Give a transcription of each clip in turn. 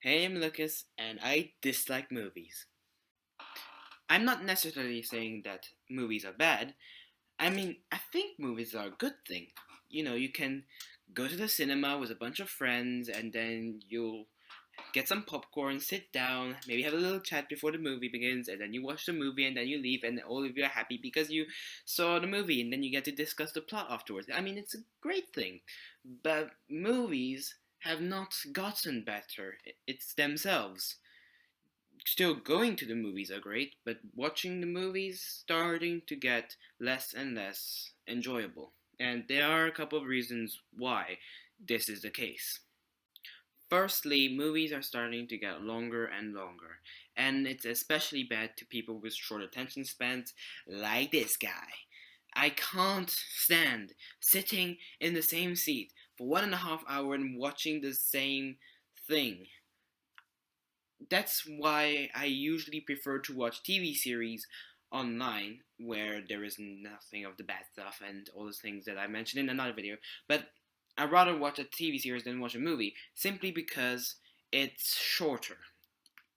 Hey, I'm Lucas, and I dislike movies. I'm not necessarily saying that movies are bad. I think movies are a good thing. You can go to the cinema with a bunch of friends, and then you'll get some popcorn, sit down, maybe have a little chat before the movie begins, and then you watch the movie, and then you leave, and all of you are happy because you saw the movie, and then you get to discuss the plot afterwards. It's a great thing. But movies have not gotten better. It's themselves. Still going to the movies are great, but watching the movies starting to get less and less enjoyable. And there are a couple of reasons why this is the case. Firstly, movies are starting to get longer and longer, and it's especially bad to people with short attention spans like this guy. I can't stand sitting in the same seat for 1.5 hours and watching the same thing. That's why I usually prefer to watch TV series online where there is nothing of the bad stuff and all those things that I mentioned in another video. But I'd rather watch a TV series than watch a movie simply because it's shorter.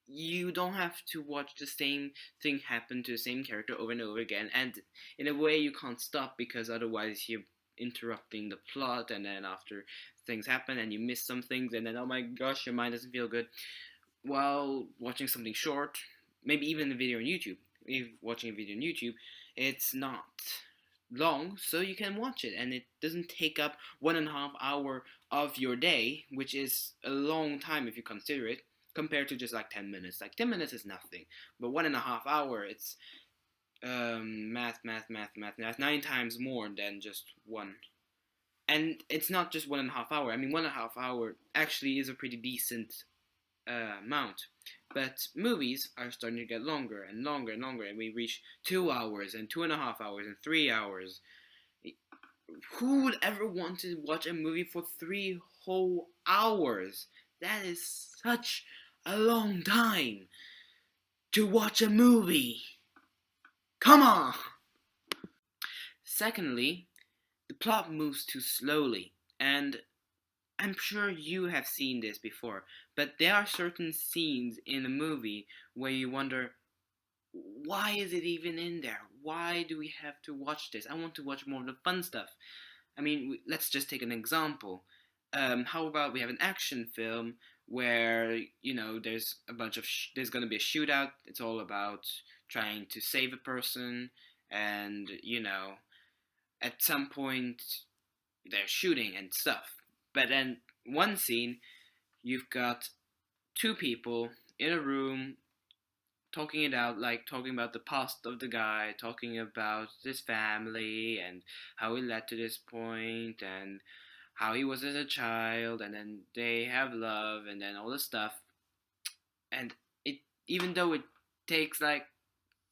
You don't have to watch the same thing happen to the same character over and over again, and in a way you can't stop because otherwise you're interrupting the plot, and then after things happen and you miss some things, and then oh my gosh, your mind doesn't feel good while watching something short, maybe even a video on YouTube. If watching a video on YouTube, it's not long, so you can watch it, and it doesn't take up 1.5 hour of your day, which is a long time if you consider it, compared to just like 10 minutes. Like 10 minutes is nothing, but 1.5 hour, it's math, 9 times more than just one. And it's not just 1.5 hour. 1.5 hour actually is a pretty decent amount. But movies are starting to get longer and longer and longer, and we reach 2 hours and 2.5 hours and 3 hours. Who would ever want to watch a movie for 3 whole hours? That is such a long time to watch a movie. Come on! Secondly, the plot moves too slowly, and I'm sure you have seen this before, but there are certain scenes in a movie where you wonder, why is it even in there? Why do we have to watch this? I want to watch more of the fun stuff. Let's just take an example. How about we have an action film where there's gonna be a shootout. It's all about trying to save a person, and at some point they're shooting and stuff. But then one scene, you've got two people in a room talking it out, like talking about the past of the guy, talking about his family and how he led to this point and how he was as a child, and then they have love and then all this stuff. And it, even though it takes like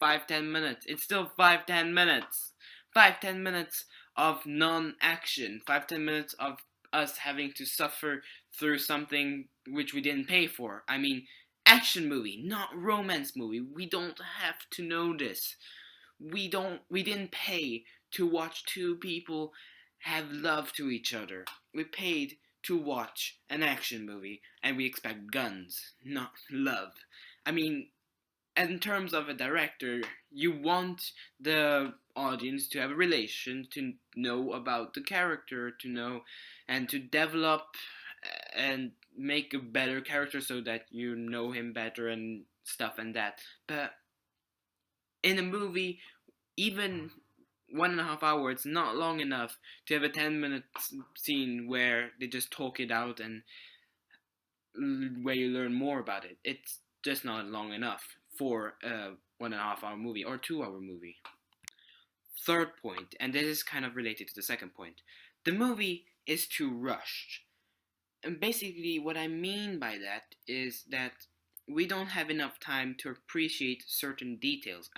5-10 minutes, it's still 5-10 minutes. 5-10 minutes of non-action. 5-10 minutes of us having to suffer through something which we didn't pay for. Action movie, not romance movie. We don't have to know this. We didn't pay to watch two people have love to each other. We paid to watch an action movie, and we expect guns, not love. I mean, in terms of a director, you want the audience to have a relation, to know about the character, to know and to develop and make a better character so that you know him better and stuff and that. But in a movie, even 1.5 hours, it's not long enough to have a 10-minute scene where they just talk it out and where you learn more about it. It's just not long enough for a 1.5 hour movie or 2 hour movie. Third point, and this is kind of related to the second point, the movie is too rushed. And basically, what I mean by that is that we don't have enough time to appreciate certain details.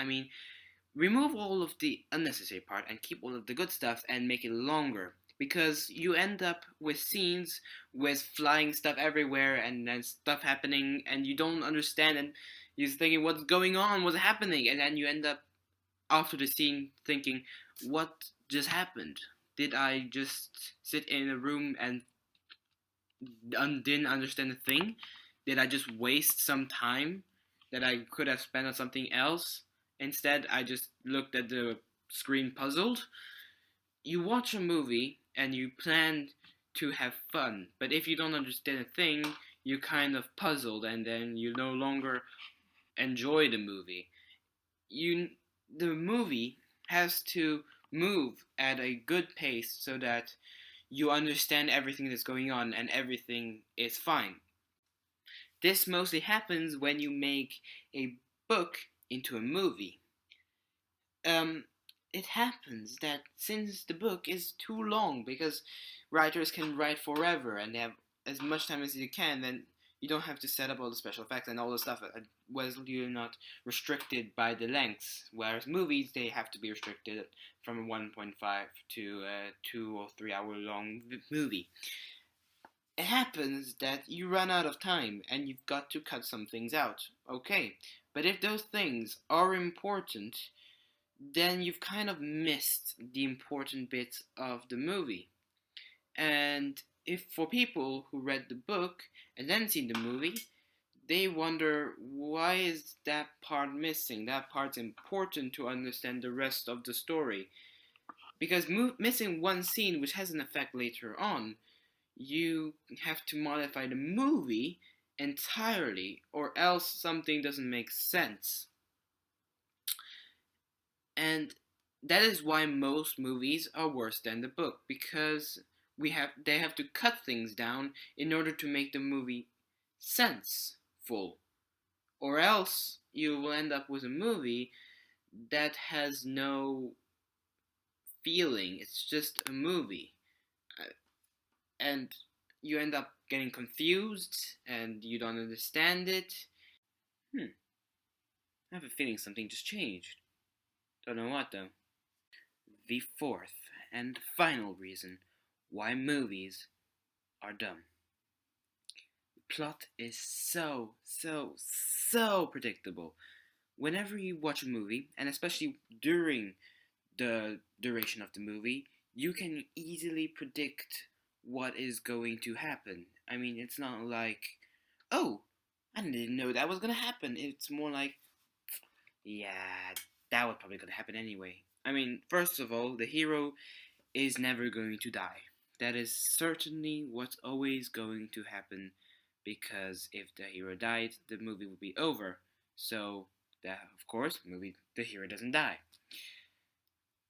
Remove all of the unnecessary part and keep all of the good stuff and make it longer. Because you end up with scenes with flying stuff everywhere and then stuff happening and you don't understand and you're thinking what's going on, what's happening, and then you end up after the scene thinking, what just happened? Did I just sit in a room and didn't understand a thing? did I just waste some time that I could have spent on something else? Instead, I just looked at the screen puzzled. You watch a movie and you plan to have fun, but if you don't understand a thing, you're kind of puzzled and then you no longer enjoy the movie. You the movie has to move at a good pace so that you understand everything that's going on and everything is fine. This mostly happens when you make a book into a movie. Um, it happens that since the book is too long, because writers can write forever and they have as much time as you can, then you don't have to set up all the special effects and all the stuff. Was you're not restricted by the lengths, whereas movies they have to be restricted from 1.5 to a 2 or 3 hour long movie. It happens that you run out of time and you've got to cut some things out. Okay, but if those things are important, then you've kind of missed the important bits of the movie. And if for people who read the book and then seen the movie, they wonder why is that part missing? That part's important to understand the rest of the story. Because missing one scene which has an effect later on, you have to modify the movie entirely, or else something doesn't make sense. And that is why most movies are worse than the book, because they have to cut things down in order to make the movie senseful, or else you will end up with a movie that has no feeling. It's just a movie. And you end up getting confused and you don't understand it. I have a feeling something just changed. Don't know what though. The fourth and final reason why movies are dumb. The plot is so predictable. Whenever you watch a movie, and especially during the duration of the movie, you can easily predict what is going to happen. I mean, it's not like, oh, I didn't know that was gonna happen. It's more like, yeah, that was probably gonna happen anyway. I mean, first of all, the hero is never going to die. That is certainly what's always going to happen, because if the hero died, the movie would be over. So that, of course, the hero doesn't die.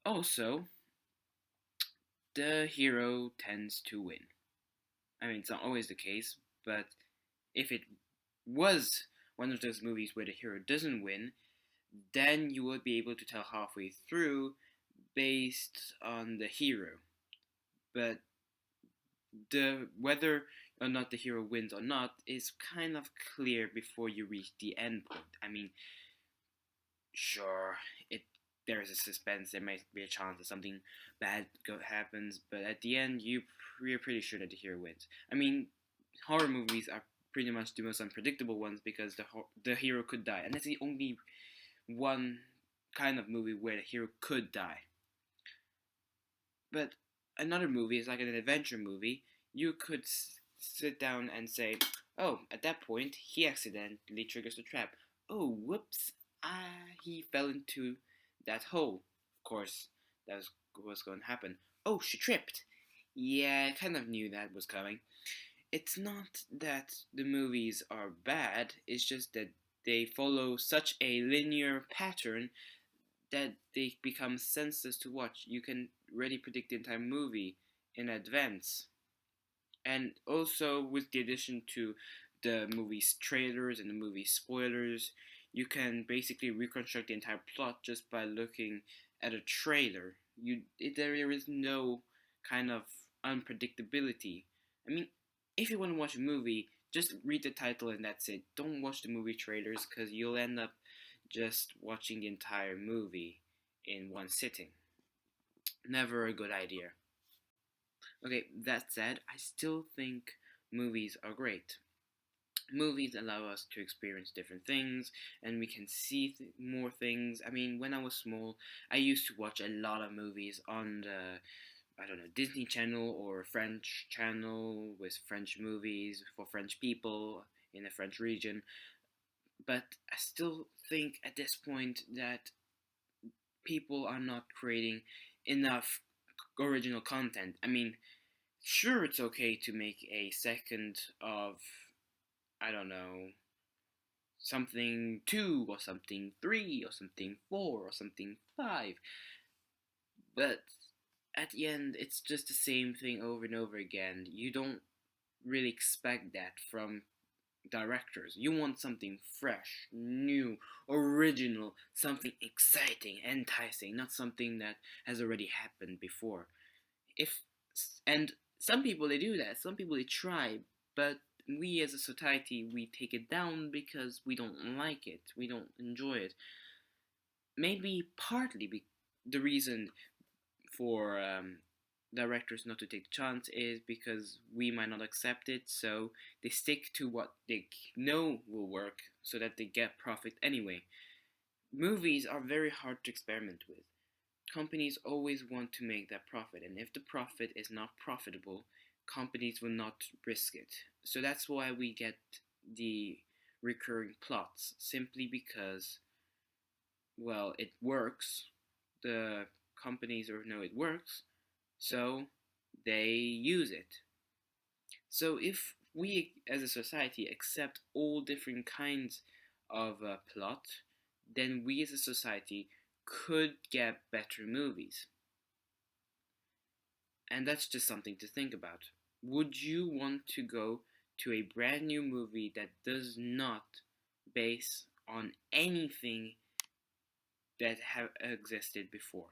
Also, the hero tends to win. I mean, it's not always the case, but if it was one of those movies where the hero doesn't win, then you would be able to tell halfway through based on the hero. But the whether or not the hero wins or not is kind of clear before you reach the end point. I mean, sure, it there is a suspense. There might be a chance that something bad happens, but at the end, you're pretty sure that the hero wins. I mean, horror movies are pretty much the most unpredictable ones because the hero could die, and that's the only one kind of movie where the hero could die. But another movie is like an adventure movie. You could sit down and say, "Oh, at that point, he accidentally triggers the trap. Oh, whoops! He fell into that hole. Of course, that was what's going to happen. Oh, she tripped. Yeah, I kind of knew that was coming." It's not that the movies are bad. It's just that they follow such a linear pattern that they become senseless to watch. You can already predict the entire movie in advance. And also, with the addition to the movie's trailers and the movie spoilers, you can basically reconstruct the entire plot just by looking at a trailer. There is no kind of unpredictability. I mean, if you want to watch a movie, just read the title and that's it. Don't watch the movie trailers because you'll end up just watching the entire movie in one sitting. Never a good idea. Okay, that said, I still think movies are great. Movies allow us to experience different things and we can see more things. I mean, when I was small, I used to watch a lot of movies on the, I don't know, Disney Channel or French channel with French movies for French people. in the French region. But I still think at this point that people are not creating enough original content. I mean, sure, it's okay to make a second of, I don't know, something 2 or something 3 or something 4 or something 5, but at the end, it's just the same thing over and over again. You don't really expect that from directors. You want something fresh, new, original, something exciting, enticing, not something that has already happened before. If and some people they do that, some people they try, but we as a society we take it down because we don't like it, we don't enjoy it. Maybe partly the reason for directors not to take the chance is because we might not accept it, so they stick to what they know will work so that they get profit anyway. Movies are very hard to experiment with. Companies always want to make that profit, and if the profit is not profitable, companies will not risk it. So that's why we get the recurring plots, simply because, well, it works. The companies know it works, so they use it. So if we as a society accept all different kinds of plot, then we as a society could get better movies. And that's just something to think about. Would you want to go to a brand new movie that does not base on anything that have existed before?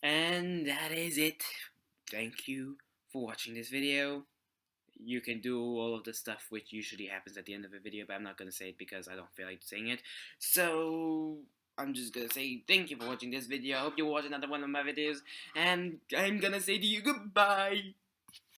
And that is it. Thank you for watching this video. You can do all of the stuff which usually happens at the end of a video, but I'm not going to say it because I don't feel like saying it. So I'm just going to say thank you for watching this video. I hope you watch another one of my videos, and I'm going to say to you goodbye.